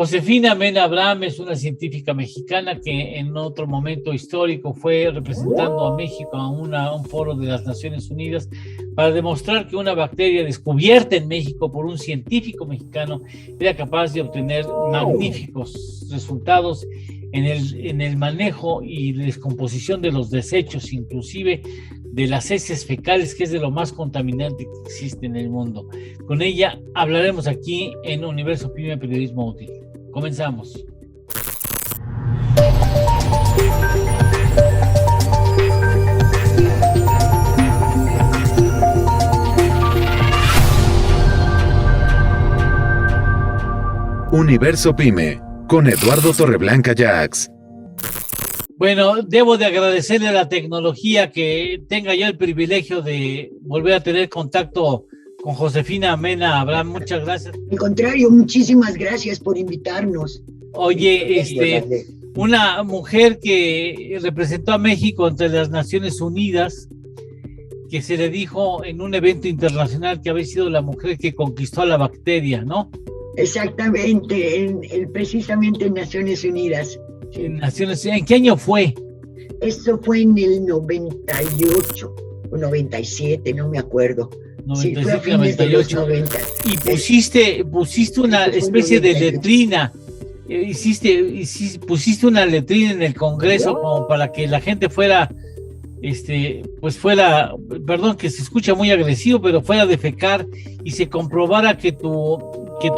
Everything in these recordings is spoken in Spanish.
Josefina Mena Abraham es una científica mexicana que en otro momento histórico fue representando a México a un foro de las Naciones Unidas para demostrar que una bacteria descubierta en México por un científico mexicano era capaz de obtener magníficos resultados en el manejo y descomposición de los desechos, inclusive de las heces fecales, que es de lo más contaminante que existe en el mundo. Con ella hablaremos aquí en Universo Pyme Periodismo Útil. Comenzamos. Universo Pyme, con Eduardo Torreblanca Jax. Bueno, debo de agradecerle a la tecnología que tenga yo el privilegio de volver a tener contacto con Josefina Mena Abraham. Muchas gracias. Al contrario, muchísimas gracias por invitarnos. Oye, una mujer que representó a México ante las Naciones Unidas, que se le dijo en un evento internacional que había sido la mujer que conquistó a la bacteria, ¿no? Exactamente, precisamente en Naciones Unidas. ¿En qué año fue? Eso fue en el 98 o 97, no me acuerdo. 97, sí, fue a fines 98. De los 90. Y pusiste una especie de letrina. Pusiste una letrina en el Congreso como para que la gente fuera, perdón que se escucha muy agresivo, pero fuera a defecar y se comprobara que tu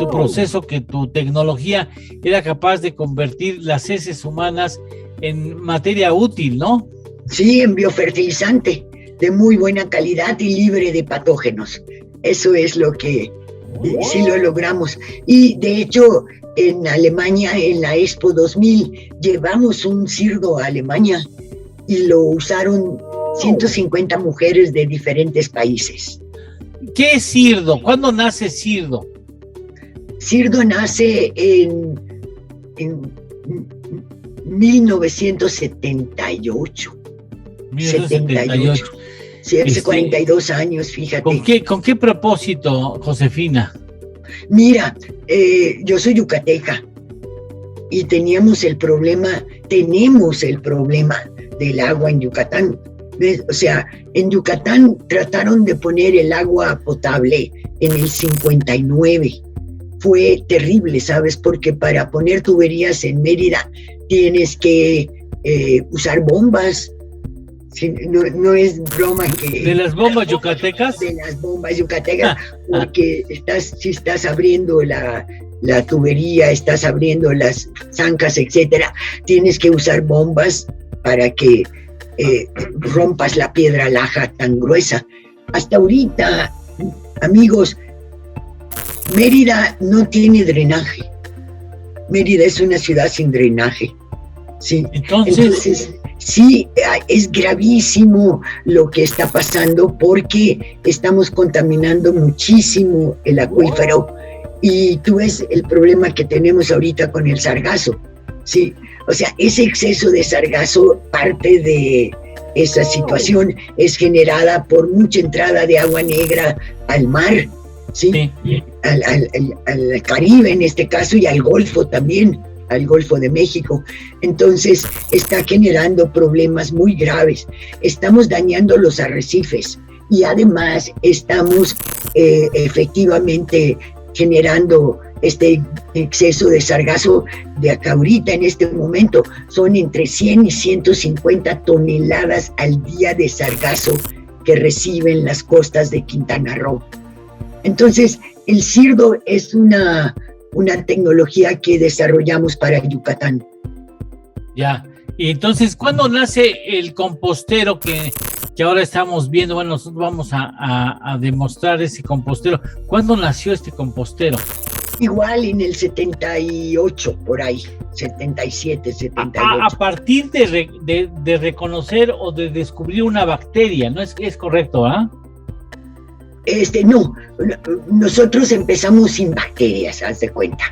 proceso, que tu tecnología era capaz de convertir las heces humanas en materia útil, ¿no? Sí, en biofertilizante de muy buena calidad y libre de patógenos. Eso es lo que sí lo logramos. Y de hecho, en Alemania, en la Expo 2000, llevamos un cirdo a Alemania y lo usaron 150 mujeres de diferentes países. ¿Qué es cirdo? ¿Cuándo nace cirdo? Cirdo nace en 1978. 1978. Sí, hace 42 años, fíjate. ¿Con qué propósito, Josefina? Mira, yo soy yucateca y tenemos el problema del agua en Yucatán. O sea, en Yucatán trataron de poner el agua potable en el 59. Fue terrible, ¿sabes? Porque para poner tuberías en Mérida tienes que usar bombas. Sí, no es broma que... ¿De las bombas yucatecas? De las bombas yucatecas, porque si estás abriendo la tubería, estás abriendo las zancas, etcétera, tienes que usar bombas para que rompas la piedra laja tan gruesa. Hasta ahorita, amigos, Mérida no tiene drenaje. Mérida es una ciudad sin drenaje. Sí. Entonces, sí, es gravísimo lo que está pasando porque estamos contaminando muchísimo el acuífero y tú ves el problema que tenemos ahorita con el sargazo. Sí, o sea, ese exceso de sargazo, parte de esa situación es generada por mucha entrada de agua negra al mar, ¿sí? Al Caribe en este caso y al Golfo también, al Golfo de México. Entonces está generando problemas muy graves. Estamos dañando los arrecifes y además estamos efectivamente generando este exceso de sargazo de acá ahorita en este momento. Son entre 100 y 150 toneladas al día de sargazo que reciben las costas de Quintana Roo. Entonces, el cirdo es una tecnología que desarrollamos para Yucatán. Ya, y entonces, ¿cuándo nace el compostero que ahora estamos viendo? Bueno, nosotros vamos a demostrar ese compostero. ¿Cuándo nació este compostero? Igual en el 78, por ahí, 77, 78. A partir de reconocer o de descubrir una bacteria, ¿no? Es correcto, ¿ah? No, nosotros empezamos sin bacterias, haz de cuenta.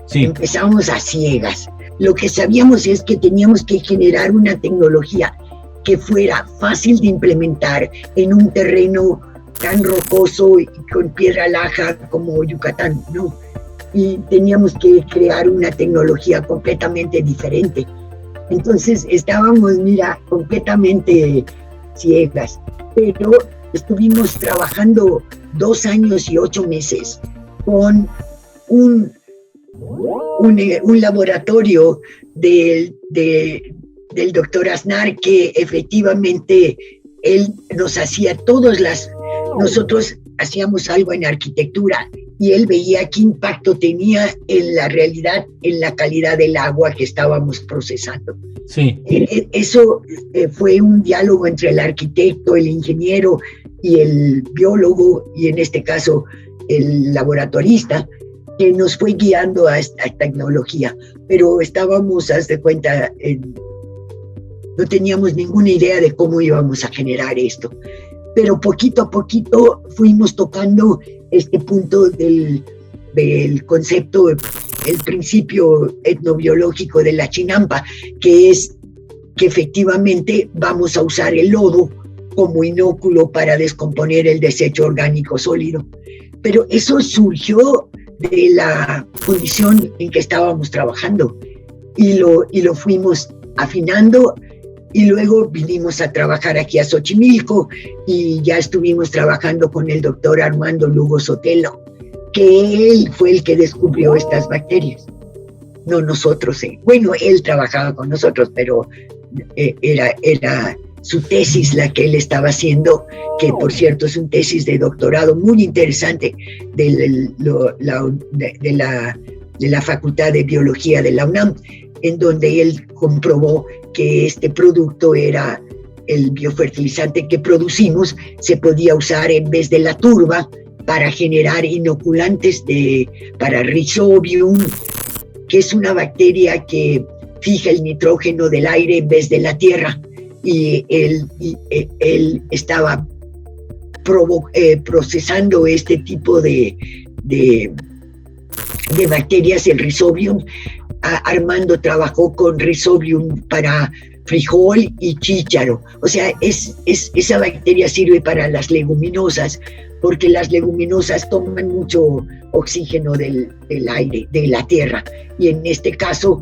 Sí. Empezamos a ciegas. Lo que sabíamos es que teníamos que generar una tecnología que fuera fácil de implementar en un terreno tan rocoso y con piedra laja como Yucatán, ¿no? y teníamos que crear una tecnología completamente diferente. Entonces estábamos, mira, completamente ciegas, pero estuvimos trabajando 2 años y 8 meses con un laboratorio del doctor Aznar, que efectivamente él nos hacía nosotros hacíamos algo en arquitectura y él veía qué impacto tenía en la realidad, en la calidad del agua que estábamos procesando. Sí. Eso fue un diálogo entre el arquitecto, el ingeniero y el biólogo, y en este caso el laboratorista, que nos fue guiando a esta tecnología. Pero estábamos, haz de cuenta, no teníamos ninguna idea de cómo íbamos a generar esto. Pero poquito a poquito fuimos tocando este punto del concepto, el principio etnobiológico de la chinampa, que es que efectivamente vamos a usar el lodo como inóculo para descomponer el desecho orgánico sólido. Pero eso surgió de la condición en que estábamos trabajando y lo fuimos afinando. Y luego vinimos a trabajar aquí a Xochimilco y ya estuvimos trabajando con el doctor Armando Lugo Sotelo, que él fue el que descubrió estas bacterias. No nosotros. Bueno, él trabajaba con nosotros, pero era su tesis la que él estaba haciendo, que por cierto es un tesis de doctorado muy interesante de la Facultad de Biología de la UNAM, en donde él comprobó que este producto era el biofertilizante que producimos, se podía usar en vez de la turba para generar inoculantes para Rhizobium, que es una bacteria que fija el nitrógeno del aire en vez de la tierra, y él estaba procesando este tipo de bacterias, el Rhizobium. Armando trabajó con Rhizobium para frijol y chícharo. O sea, esa bacteria sirve para las leguminosas, porque las leguminosas toman mucho oxígeno del aire, de la tierra, y en este caso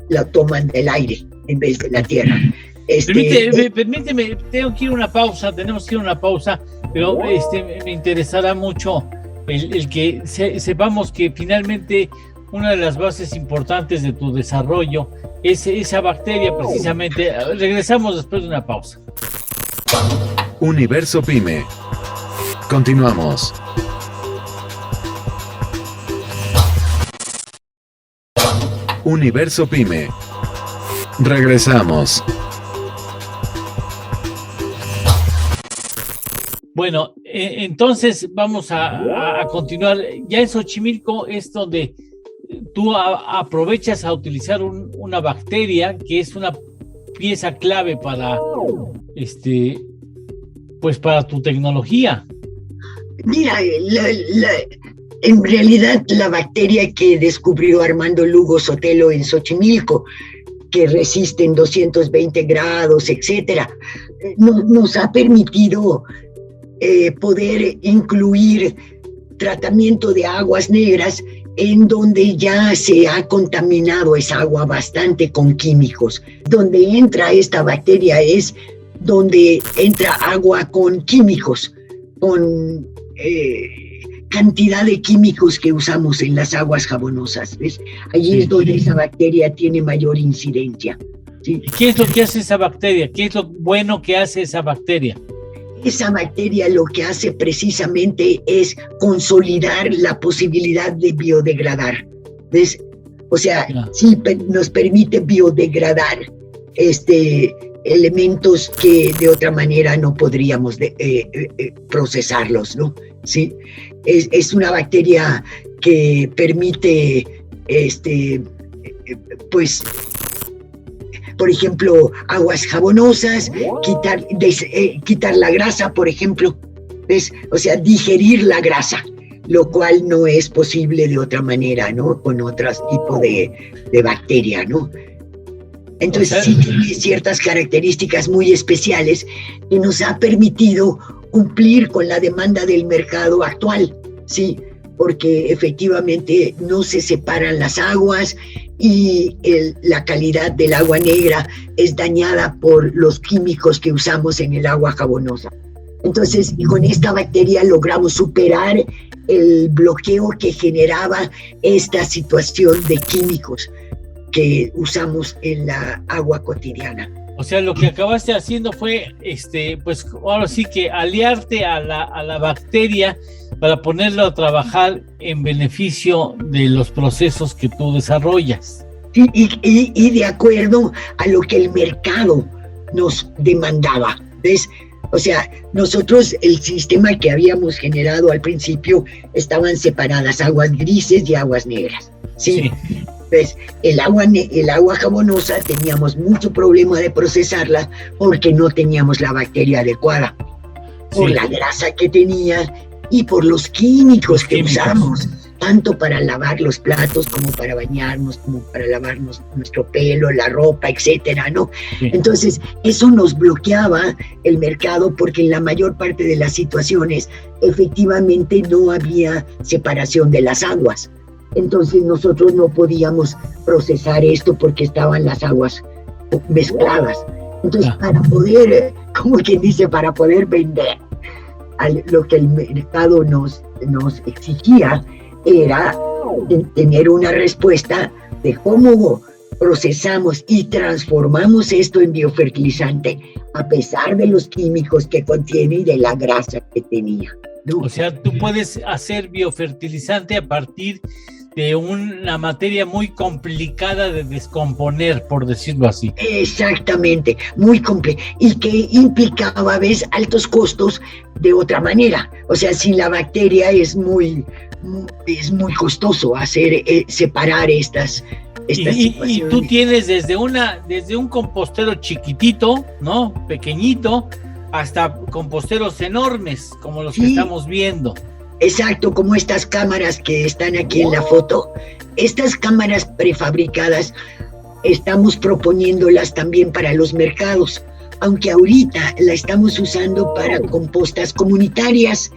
la toman del aire en vez de la tierra. Permíteme, tenemos que ir a una pausa, pero me interesará mucho el que sepamos que finalmente una de las bases importantes de tu desarrollo es esa bacteria precisamente. Regresamos después de una pausa. Universo Pyme. Continuamos. Universo Pyme. Regresamos. Bueno, entonces vamos a continuar. Ya en Xochimilco es donde tú aprovechas a utilizar una bacteria que es una pieza clave para pues para tu tecnología. Mira, en realidad la bacteria que descubrió Armando Lugo Sotelo en Xochimilco, que resiste en 220 grados, etcétera, nos ha permitido poder incluir tratamiento de aguas negras en donde ya se ha contaminado esa agua bastante con químicos. Donde entra esta bacteria es donde entra agua con químicos, con cantidad de químicos que usamos en las aguas jabonosas, ¿ves? Allí es donde esa bacteria tiene mayor incidencia, ¿sí? ¿Qué es lo que hace esa bacteria? ¿Qué es lo bueno que hace esa bacteria? Esa bacteria lo que hace precisamente es consolidar la posibilidad de biodegradar, ¿ves? O sea, sí nos permite biodegradar elementos que de otra manera no podríamos procesarlos, ¿no? Sí, es una bacteria que permite, pues, por ejemplo, aguas jabonosas, quitar la grasa, por ejemplo, ¿ves? O sea, digerir la grasa, lo cual no es posible de otra manera, ¿no? Con otros tipos de bacteria, ¿no? Entonces sí tiene ciertas características muy especiales que nos ha permitido cumplir con la demanda del mercado actual, ¿sí? porque efectivamente no se separan las aguas y la calidad del agua negra es dañada por los químicos que usamos en el agua jabonosa. Entonces, con esta bacteria logramos superar el bloqueo que generaba esta situación de químicos que usamos en la agua cotidiana. O sea, lo que acabaste haciendo fue, pues ahora sí que aliarte a la bacteria para ponerlo a trabajar en beneficio de los procesos que tú desarrollas. Y de acuerdo a lo que el mercado nos demandaba, ¿ves? O sea, nosotros, el sistema que habíamos generado al principio, estaban separadas aguas grises y aguas negras, ¿sí? Pues el agua jabonosa teníamos mucho problema de procesarla porque no teníamos la bacteria adecuada, por la grasa que tenía y por los químicos que usamos, tanto para lavar los platos como para bañarnos, como para lavarnos nuestro pelo, la ropa, etcétera, ¿no? Sí. Entonces, eso nos bloqueaba el mercado porque en la mayor parte de las situaciones efectivamente no había separación de las aguas. Entonces nosotros no podíamos procesar esto porque estaban las aguas mezcladas. Entonces, para poder, como quien dice, para poder vender lo que el mercado nos exigía, era tener una respuesta de cómo procesamos y transformamos esto en biofertilizante a pesar de los químicos que contiene y de la grasa que tenía, ¿no? O sea, tú puedes hacer biofertilizante a partir de una materia muy complicada de descomponer, por decirlo así. Exactamente, muy complejo, y que implicaba, ¿ves?, altos costos de otra manera. O sea, sin la bacteria es muy costoso hacer separar estas y tú tienes desde un compostero chiquitito, ¿no?, pequeñito, hasta composteros enormes, como los que estamos viendo. Exacto, como estas cámaras que están aquí en la foto. Estas cámaras prefabricadas estamos proponiéndolas también para los mercados, aunque ahorita la estamos usando para compostas comunitarias.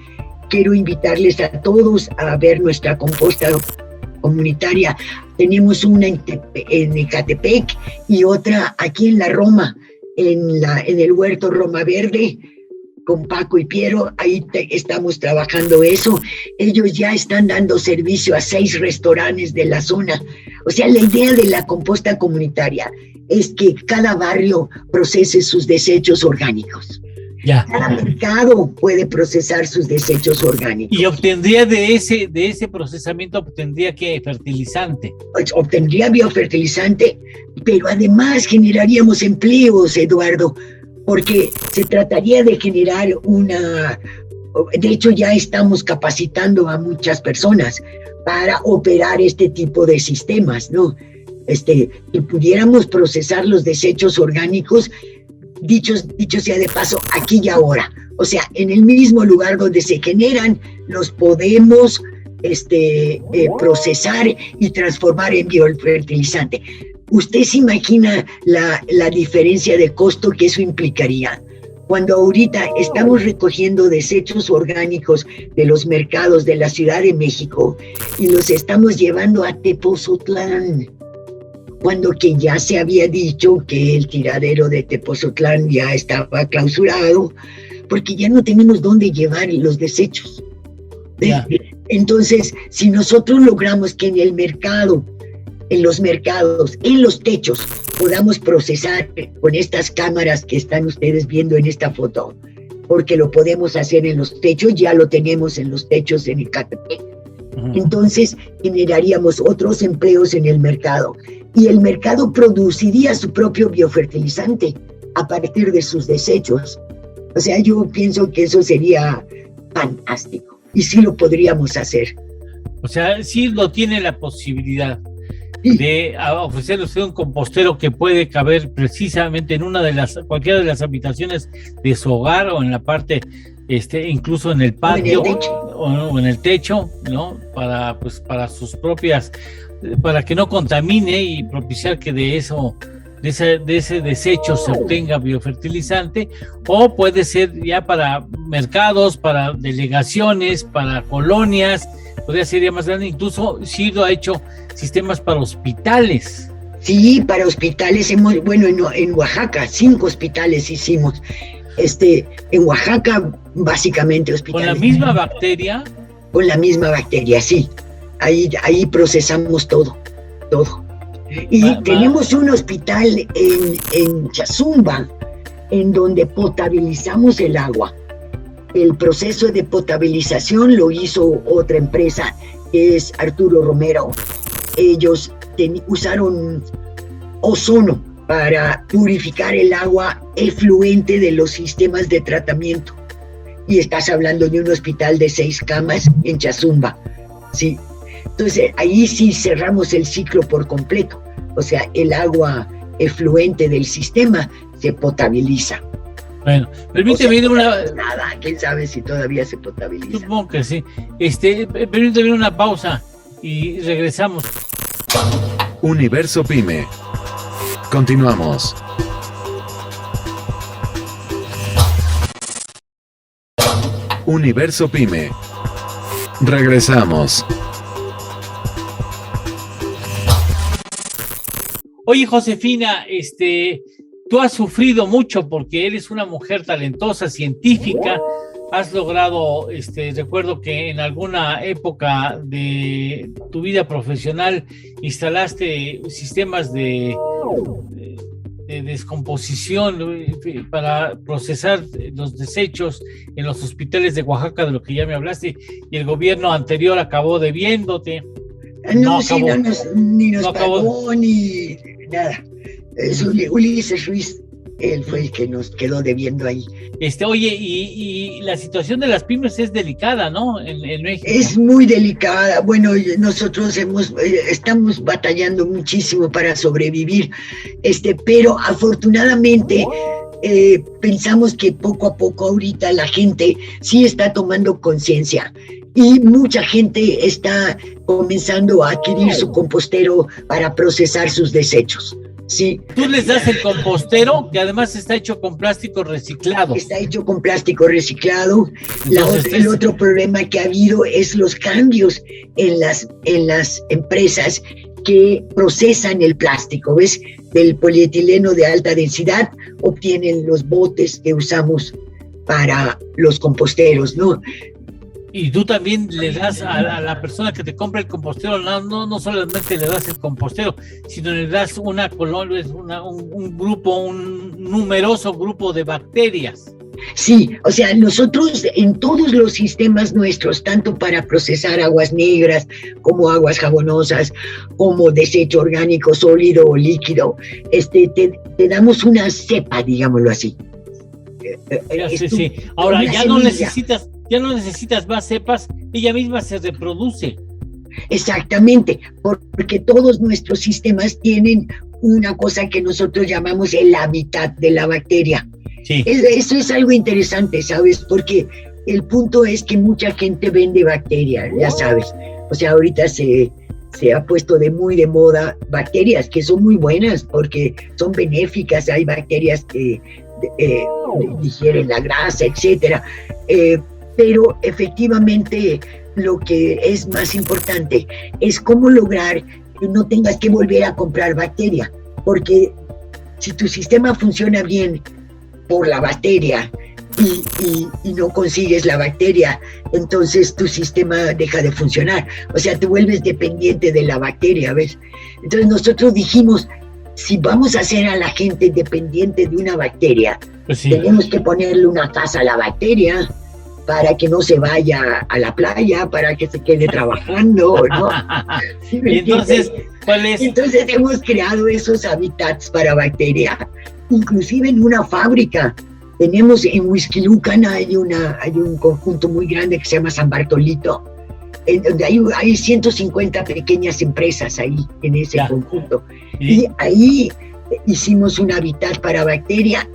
Quiero invitarles a todos a ver nuestra composta comunitaria. Tenemos una en Ecatepec y otra aquí en la Roma, en el huerto Roma Verde, con Paco y Piero. Ahí estamos trabajando eso. Ellos ya están dando servicio a 6 restaurantes de la zona. O sea, la idea de la composta comunitaria es que cada barrio procese sus desechos orgánicos. Cada mercado puede procesar sus desechos orgánicos. Y obtendría de ese procesamiento, obtendría ¿qué? Fertilizante. Obtendría biofertilizante, pero además generaríamos empleos, Eduardo, porque se trataría de generar de hecho ya estamos capacitando a muchas personas para operar este tipo de sistemas, ¿no? Que pudiéramos procesar los desechos orgánicos, dicho sea de paso, aquí y ahora. O sea, en el mismo lugar donde se generan, los podemos procesar y transformar en biofertilizante. ¿Usted se imagina la diferencia de costo que eso implicaría? Cuando ahorita estamos recogiendo desechos orgánicos de los mercados de la Ciudad de México y los estamos llevando a Tepozotlán, cuando que ya se había dicho que el tiradero de Tepozotlán ya estaba clausurado, porque ya no tenemos dónde llevar los desechos. Entonces, si nosotros logramos que en los mercados, en los techos, podamos procesar con estas cámaras que están ustedes viendo en esta foto, porque lo podemos hacer en los techos, ya lo tenemos en los techos en Ecatepec. Entonces generaríamos otros empleos en el mercado y el mercado produciría su propio biofertilizante a partir de sus desechos. O sea, yo pienso que eso sería fantástico y sí lo podríamos hacer. O sea, sí lo tiene la posibilidad de ofrecerle usted un compostero que puede caber precisamente en cualquiera de las habitaciones de su hogar o en la parte, incluso en el patio o en el techo, ¿no? Para sus propias, para que no contamine y propiciar que de eso de ese desecho se obtenga biofertilizante, o puede ser ya para mercados, para delegaciones, para colonias, podría ser ya más grande, incluso Shirdo ha hecho sistemas para hospitales. Sí, para hospitales bueno, en Oaxaca, 5 hospitales hicimos. En Oaxaca, básicamente hospitales. ¿Con la misma bacteria? Con la misma bacteria, sí. Ahí procesamos todo. Y tenemos un hospital en Chazumba, en donde potabilizamos el agua. El proceso de potabilización lo hizo otra empresa, que es Arturo Romero. Ellos usaron ozono para purificar el agua efluente de los sistemas de tratamiento. Y estás hablando de un hospital de 6 camas en Chazumba, ¿sí? Entonces, ahí sí cerramos el ciclo por completo. O sea, el agua efluente del sistema se potabiliza. Bueno, permíteme ir nada, quién sabe si todavía se potabiliza. Supongo que sí. Permíteme una pausa y regresamos. Universo Pyme. Continuamos. Universo Pyme. Regresamos. Oye, Josefina, tú has sufrido mucho porque eres una mujer talentosa, científica, has logrado, recuerdo que en alguna época de tu vida profesional instalaste sistemas de descomposición para procesar los desechos en los hospitales de Oaxaca, de lo que ya me hablaste, y el gobierno anterior acabó debiéndote. No, sí, ni nos pagó ni nada. Es Ulises Ruiz, él fue el que nos quedó debiendo ahí. Oye, y la situación de las pymes es delicada, ¿no? En México. Es muy delicada. Bueno, nosotros estamos batallando muchísimo para sobrevivir, pero afortunadamente pensamos que poco a poco ahorita la gente sí está tomando conciencia. Y mucha gente está comenzando a adquirir su compostero para procesar sus desechos. Sí. Tú les das el compostero, que además está hecho con plástico reciclado. Está hecho con plástico reciclado. El otro problema que ha habido es los cambios en las empresas que procesan el plástico. ¿Ves? Del polietileno de alta densidad obtienen los botes que usamos para los composteros, ¿no? Y tú también le das a la persona que te compra el compostero, no solamente le das el compostero, sino le das un numeroso grupo de bacterias. Sí, o sea, nosotros en todos los sistemas nuestros, tanto para procesar aguas negras, como aguas jabonosas, como desecho orgánico sólido o líquido, te damos una cepa, digámoslo así. Sí. Ahora, ya no necesitas más cepas, ella misma se reproduce. Exactamente, porque todos nuestros sistemas tienen una cosa que nosotros llamamos el hábitat de la bacteria. Sí. Eso es algo interesante, ¿sabes? Porque el punto es que mucha gente vende bacterias, ya sabes. O sea, ahorita se ha puesto muy de moda bacterias que son muy buenas porque son benéficas. Hay bacterias que digieren la grasa, etcétera. Pero efectivamente lo que es más importante es cómo lograr que no tengas que volver a comprar bacteria, porque si tu sistema funciona bien por la bacteria y no consigues la bacteria, entonces tu sistema deja de funcionar, o sea, te vuelves dependiente de la bacteria, ¿ves? Entonces nosotros dijimos, si vamos a hacer a la gente dependiente de una bacteria, pues sí, tenemos que ponerle una casa a la bacteria, para que no se vaya a la playa, para que se quede trabajando, ¿no? ¿Sí? ¿Y entonces cuál es? Entonces hemos creado esos hábitats para bacteria, inclusive en una fábrica. Tenemos en Huixquilucan hay un conjunto muy grande que se llama San Bartolito, en donde hay 150 pequeñas empresas ahí en ese conjunto. ¿Sí? Y ahí hicimos un hábitat para bacteria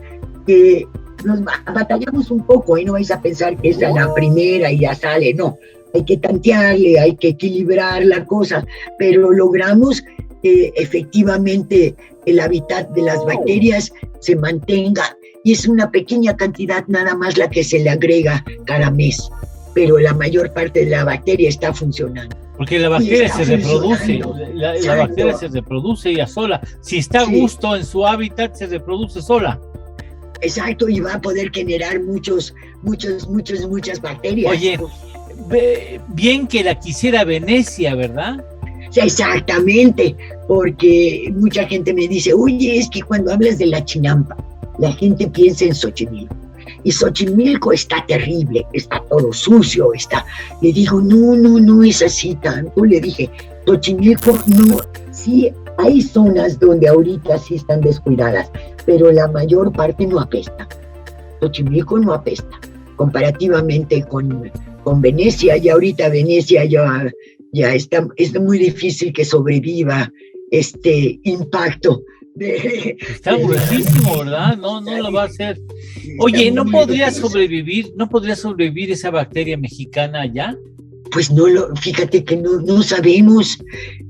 que nos batallamos un poco, no vais a pensar que es la primera y ya sale, no, hay que tantearle, hay que equilibrar la cosa, pero logramos efectivamente el hábitat de las bacterias se mantenga, y es una pequeña cantidad nada más la que se le agrega cada mes, pero la mayor parte de la bacteria está funcionando. Porque la bacteria se reproduce, la bacteria se reproduce ella sola. Si está a gusto en su hábitat, se reproduce sola. Exacto, y va a poder generar muchas bacterias. Oye, bien que la quisiera Venecia, ¿verdad? Exactamente, porque mucha gente me dice, oye, es que cuando hablas de la chinampa, la gente piensa en Xochimilco. Y Xochimilco está terrible, está todo sucio, Le digo, no es así tanto. Le dije, Xochimilco no, sí hay zonas donde ahorita sí están descuidadas, pero la mayor parte no apesta. Xochimilco no apesta, comparativamente con Venecia, y ahorita Venecia ya está, es muy difícil que sobreviva este impacto. Está gruesísimo, ¿verdad? No lo va a hacer. Oye, ¿no podría sobrevivir esa bacteria mexicana allá? Pues fíjate que no sabemos,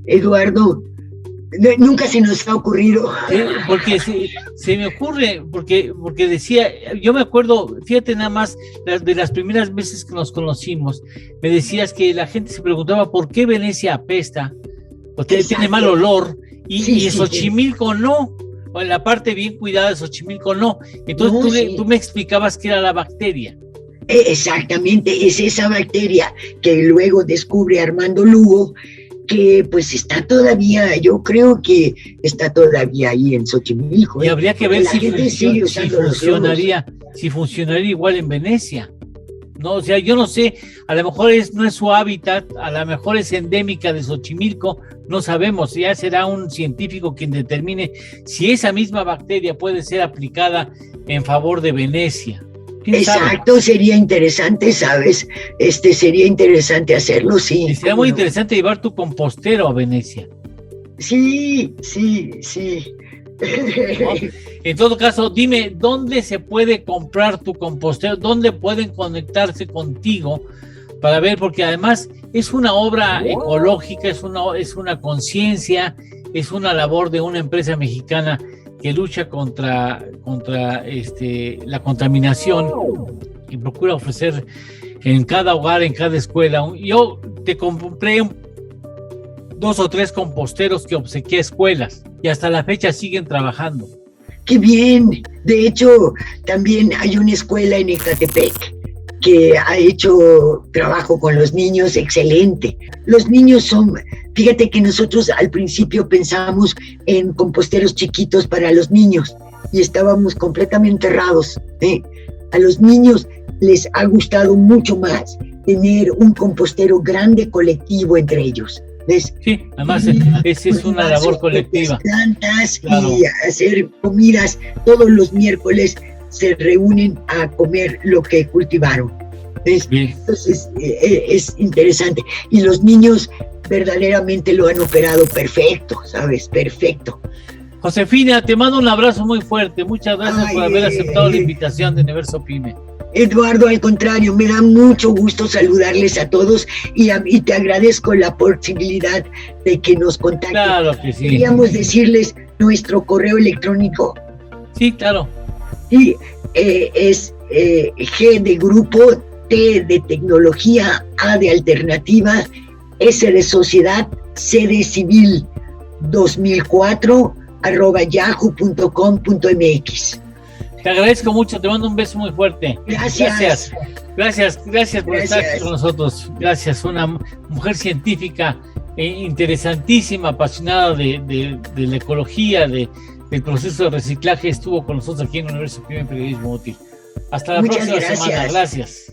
Eduardo. Nunca se nos ha ocurrido. Sí, porque se me ocurre, porque decía, yo me acuerdo, fíjate nada más, de las primeras veces que nos conocimos, me decías que la gente se preguntaba por qué Venecia apesta, porque tiene mal olor, y Xochimilco no, o en la parte bien cuidada de Xochimilco no. Entonces tú me explicabas que era la bacteria. Exactamente, es esa bacteria que luego descubre Armando Lugo, que pues está todavía, yo creo que está todavía ahí en Xochimilco. Y habría que ver si funcionaría igual en Venecia. No, o sea, yo no sé, a lo mejor no es su hábitat, a lo mejor es endémica de Xochimilco, no sabemos, ya será un científico quien determine si esa misma bacteria puede ser aplicada en favor de Venecia. Exacto, sabe? Sería interesante, ¿sabes? Sería interesante hacerlo, sí. Y sería muy interesante llevar tu compostero a Venecia. Sí. ¿No? En todo caso, dime, ¿dónde se puede comprar tu compostero? ¿Dónde pueden conectarse contigo para ver? Porque además es una obra ecológica, es una conciencia, es una labor de una empresa mexicana que lucha contra la contaminación y procura ofrecer en cada hogar, en cada escuela. Yo te compré 2 o 3 composteros que obsequié a escuelas y hasta la fecha siguen trabajando. ¡Qué bien! De hecho, también hay una escuela en Ecatepec que ha hecho trabajo con los niños excelente. Los niños fíjate que nosotros al principio pensamos en composteros chiquitos para los niños y estábamos completamente errados. A los niños les ha gustado mucho más tener un compostero grande colectivo entre ellos. ¿Ves? Sí, además esa es una labor colectiva. Plantas, claro. Y hacer comidas. Todos los miércoles se reúnen a comer lo que cultivaron. ¿Ves? Entonces es interesante. Y los niños verdaderamente lo han operado perfecto, ¿sabes? Perfecto. Josefina, te mando un abrazo muy fuerte. Muchas gracias por haber aceptado la invitación de Universo Pyme. Eduardo, al contrario, me da mucho gusto saludarles a todos y te agradezco la posibilidad de que nos contacten. Claro que sí. Queríamos decirles nuestro correo electrónico. Sí, claro. Sí, es G de grupo, T de tecnología, A de alternativa, S de sociedad, C de civil, 2004@yahoo.com.mx. Te agradezco mucho, te mando un beso muy fuerte. Gracias por estar aquí con nosotros. Gracias, una mujer científica interesantísima, apasionada de la ecología, del proceso de reciclaje, estuvo con nosotros aquí en Universo Pyme Periodismo Útil. Hasta la próxima semana. Gracias.